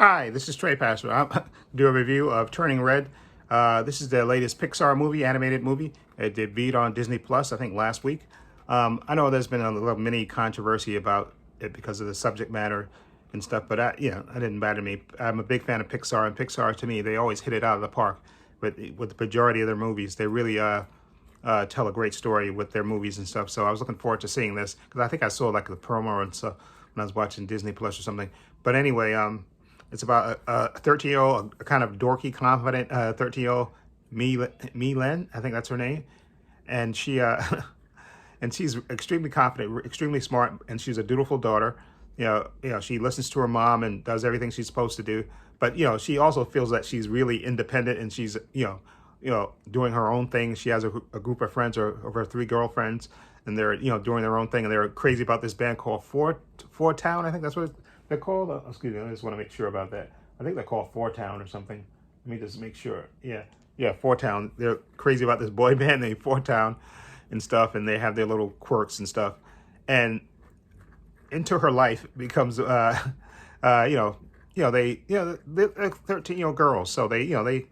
Hi, this is Trey Pastor. I'm do a review of Turning Red. This is the latest Pixar movie, animated movie. It debuted on Disney Plus, I think, last week. I know there's been a little mini controversy about it because of the subject matter and stuff, but it didn't bother me. I'm a big fan of Pixar, and Pixar, to me, they always hit it out of the park with the majority of their movies. They really tell a great story with their movies and stuff. So I was looking forward to seeing this because I think I saw like the promo and stuff when I was watching Disney Plus or something. But anyway, it's about a 13-year-old, a kind of dorky, confident 13-year-old Mi Len, I think that's her name, and she and she's extremely confident, extremely smart, and she's a dutiful daughter. She listens to her mom and does everything she's supposed to do. But she also feels that she's really independent, and she's doing her own thing. She has a group of friends, or of her three girlfriends, and they're doing their own thing, and they're crazy about this band called Four Town. I think that's what they're called. Excuse me, I just want to make sure about that. I think they're called Four Town or something. Let me just make sure. Yeah, Four Town. They're crazy about this boy band named Four Town and stuff, and they have their little quirks and stuff. And into her life becomes they're 13-year-old girls, so they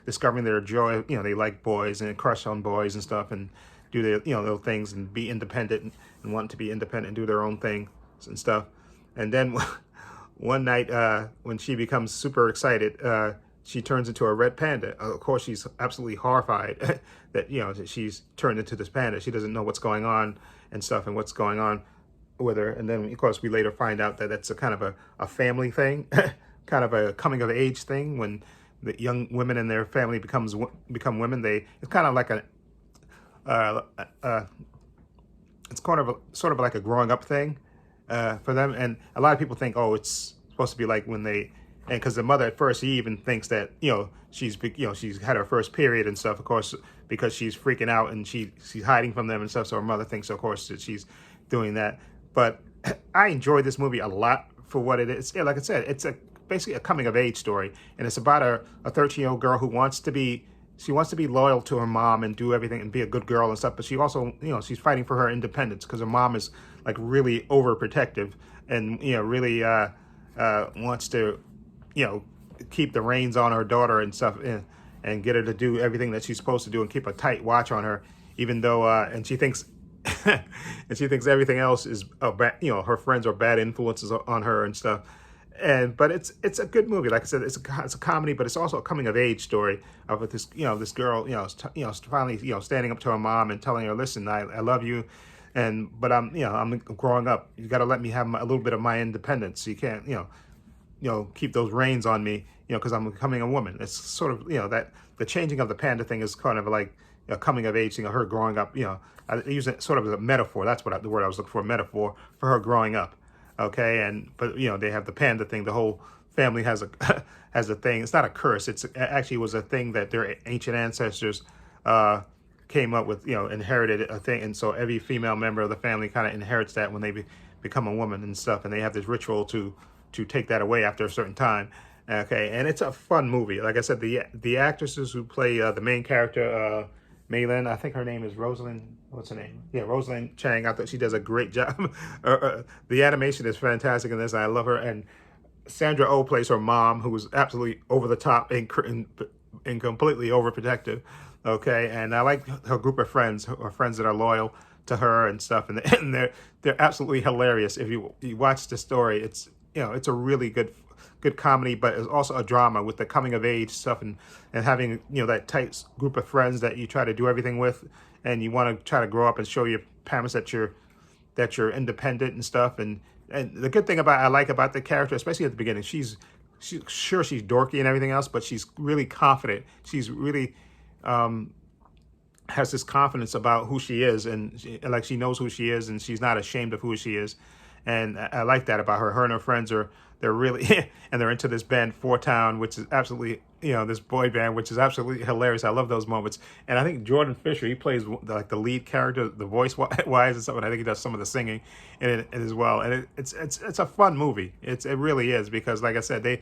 discovering their joy. They like boys and crush on boys and stuff, and do their little things and be independent and want to be independent and do their own thing and stuff. And then one night when she becomes super excited, she turns into a red panda. Of course, she's absolutely horrified that that she's turned into this panda. She doesn't know what's going on and stuff, and what's going on with her. And then of course we later find out that that's a kind of a family thing, kind of a coming of age thing. When the young women in their family become women, it's kind of like it's sort of like a growing up thing for them. And a lot of people think, oh, it's supposed to be like when they, and because the mother at first, he even thinks that she's had her first period and stuff, of course, because she's freaking out and she's hiding from them and stuff. So her mother thinks, of course, that she's doing that. But I enjoyed this movie a lot for what it is. Yeah, like I said, it's basically a coming of age story, and it's about a 13-year-old girl who wants to be loyal to her mom and do everything and be a good girl and stuff. But she also, she's fighting for her independence because her mom is like really overprotective and really wants to keep the reins on her daughter and stuff, and get her to do everything that she's supposed to do and keep a tight watch on her, even though and she thinks and she thinks everything else is her friends are bad influences on her and stuff. But it's a good movie. Like I said, it's a comedy, but it's also a coming of age story of this this girl finally standing up to her mom and telling her, listen, I love you, but I'm growing up. You got to let me have a little bit of my independence. You can't keep those reins on me because I'm becoming a woman. It's sort of that the changing of the panda thing is kind of like a coming of age thing of her growing up. I use it sort of as a metaphor. That's the word I was looking for, a metaphor for her growing up. Okay, but they have the panda thing. The whole family has a has a thing. It's not a curse. It's actually was a thing that their ancient ancestors came up with. Inherited a thing, and so every female member of the family kind of inherits that when they become a woman and stuff. And they have this ritual to take that away after a certain time. Okay, and it's a fun movie. Like I said, the actresses who play the main character, Mei Lin, I think her name is Rosalind. What's her name? Yeah, Rosalind Chang. I thought she does a great job. The animation is fantastic in this. I love her. And Sandra Oh plays her mom, who was absolutely over the top and completely overprotective. Okay, and I like her group of friends, her friends that are loyal to her and stuff, and they're absolutely hilarious. If you watch the story, it's it's a really good comedy, but it's also a drama with the coming of age stuff, and having that tight group of friends that you try to do everything with, and you want to try to grow up and show your parents that you're independent and stuff. And the good thing I like about the character, especially at the beginning, she's dorky and everything else, but she's really confident. She's really has this confidence about who she is, and she knows who she is, and she's not ashamed of who she is. And I like that about her. Her and her friends they're really and they're into this band Four Town, which is absolutely this boy band, which is absolutely hilarious. I love those moments. And I think Jordan Fisher, he plays like the lead character, the voice wise and stuff. And I think he does some of the singing in it as well. And it's a fun movie. It really is, because like I said, it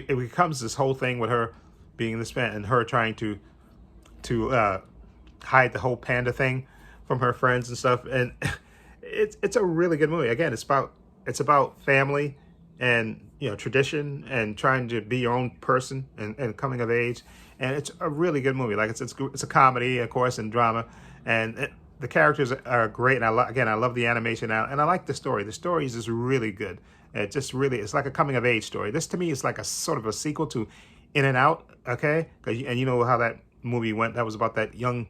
becomes this whole thing with her being in this band and her trying to hide the whole panda thing from her friends and stuff. And it's a really good movie. Again, it's about family and tradition and trying to be your own person and coming of age. And it's a really good movie. Like it's a comedy, of course, and drama, and the characters are great. And I love the animation now, and I like the story. The story is just really good. It's like a coming of age story. This to me is like a sort of a sequel to In and Out. Okay, and you know how that movie went. That was about that young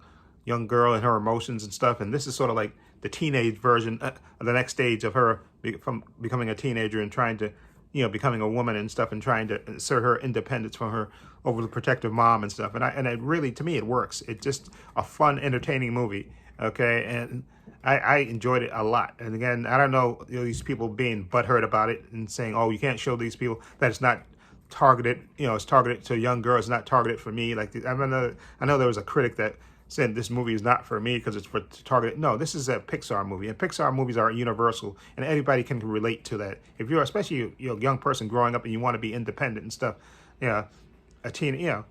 girl and her emotions and stuff. And this is sort of like the teenage version, the next stage of her from becoming a teenager and trying to, becoming a woman and stuff, and trying to assert her independence from her overprotective mom and stuff. And it really, to me, it works. It's just a fun, entertaining movie. Okay, and I enjoyed it a lot. And again, I don't know, these people being butthurt about it and saying, oh, you can't show these people that it's not targeted, it's targeted to young girls, not targeted for me. Like I know there was a critic that said this movie is not for me because it's for targeted. No, this is a Pixar movie, and Pixar movies are universal, and everybody can relate to that. If you're, especially a young person growing up and you want to be independent and stuff, a teenager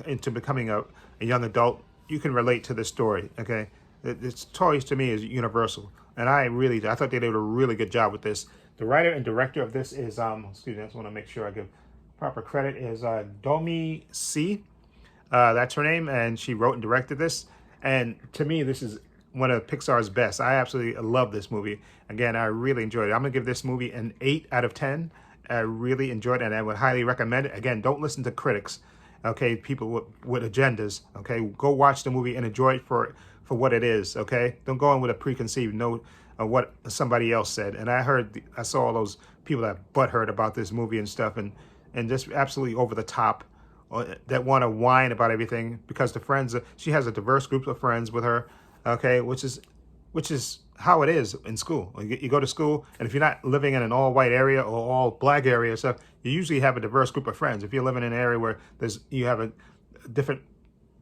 into becoming a young adult, you can relate to this story. Okay, it's toys to me is universal, and I thought they did a really good job with this. The writer and director of this is excuse me, I just want to make sure I give proper credit, is Domi C. That's her name, and she wrote and directed this. And to me, this is one of Pixar's best. I absolutely love this movie. Again, I really enjoyed it. I'm gonna give this movie an 8 out of 10. I really enjoyed it, and I would highly recommend it. Again, don't listen to critics, okay? People with agendas, okay? Go watch the movie and enjoy it for what it is, okay? Don't go in with a preconceived note of what somebody else said. And I saw all those people that butthurt about this movie and stuff, and just absolutely over the top, that want to whine about everything because she has a diverse group of friends with her, okay, which is how it is in school. You go to school, and if you're not living in an all-white area or all-black area or stuff, you usually have a diverse group of friends. If you're living in an area where you have a different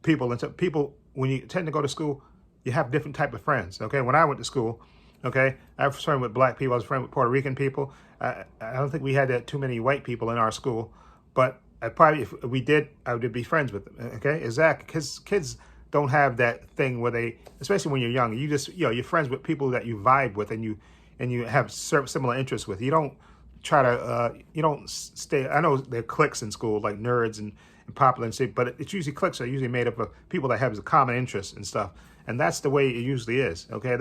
people, and so people, when you tend to go to school, you have different type of friends, okay? When I went to school, okay, I was friends with black people, I was friends with Puerto Rican people. I don't think we had too many white people in our school, but if we did, I would be friends with them, okay? Exactly, because kids don't have that thing where they, especially when you're young, you just, you're friends with people that you vibe with and you have similar interests with. You don't try to, you don't stay, I know there are cliques in school, like nerds and popular and stuff, but it's usually cliques are usually made up of people that have common interests and stuff. And that's the way it usually is, okay?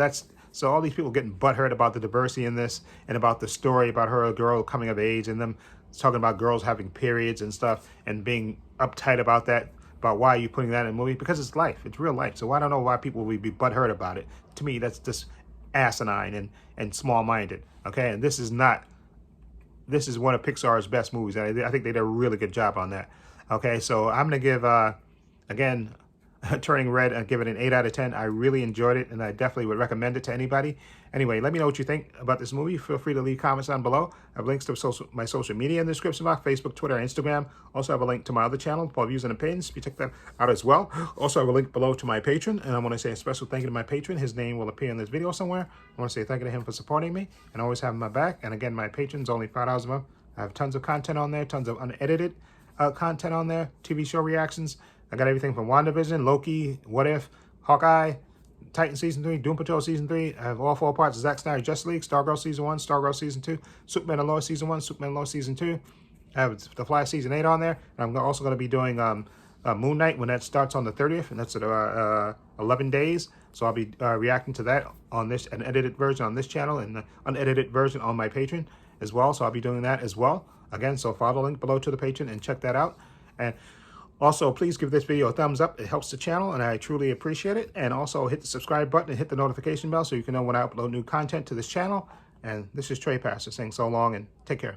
So all these people getting butthurt about the diversity in this and about the story about her girl coming of age and them talking about girls having periods and stuff and being uptight about that, about why are you putting that in a movie? Because it's life, it's real life. So I don't know why people would be butthurt about it. To me, that's just asinine and small-minded, okay? And this is one of Pixar's best movies. And I think they did a really good job on that, okay? So I'm gonna give, again, Turning Red, and give it an 8 out of 10. I really enjoyed it, and I definitely would recommend it to anybody. Anyway, let me know what you think about this movie. Feel free to leave comments down below. I have links to my social media in the description box: Facebook, Twitter, and Instagram. Also have a link to my other channel, Paul Views and Opinions. You check that out as well. Also have a link below to my patron, and I want to say a special thank you to my patron. His name will appear in this video somewhere. I want to say thank you to him for supporting me and always having my back. And again, my patron's only $5 a month. I have tons of content on there, tons of unedited content on there, TV show reactions. I got everything from WandaVision, Loki, What If, Hawkeye, Titan Season 3, Doom Patrol Season 3. I have all 4 parts of Zack Snyder's Justice League, Stargirl Season 1, Stargirl Season 2, Superman and Lois Season 1, Superman and Lois Season 2. I have The Flash Season 8 on there. And I'm also going to be doing Moon Knight when that starts on the 30th, and that's at 11 days. So I'll be reacting to that on this, an edited version on this channel and the unedited version on my Patreon as well. So I'll be doing that as well. Again, so follow the link below to the Patreon and check that out. And also, please give this video a thumbs up. It helps the channel, and I truly appreciate it. And also, hit the subscribe button and hit the notification bell so you can know when I upload new content to this channel. And this is Trey Pastor saying so long and take care.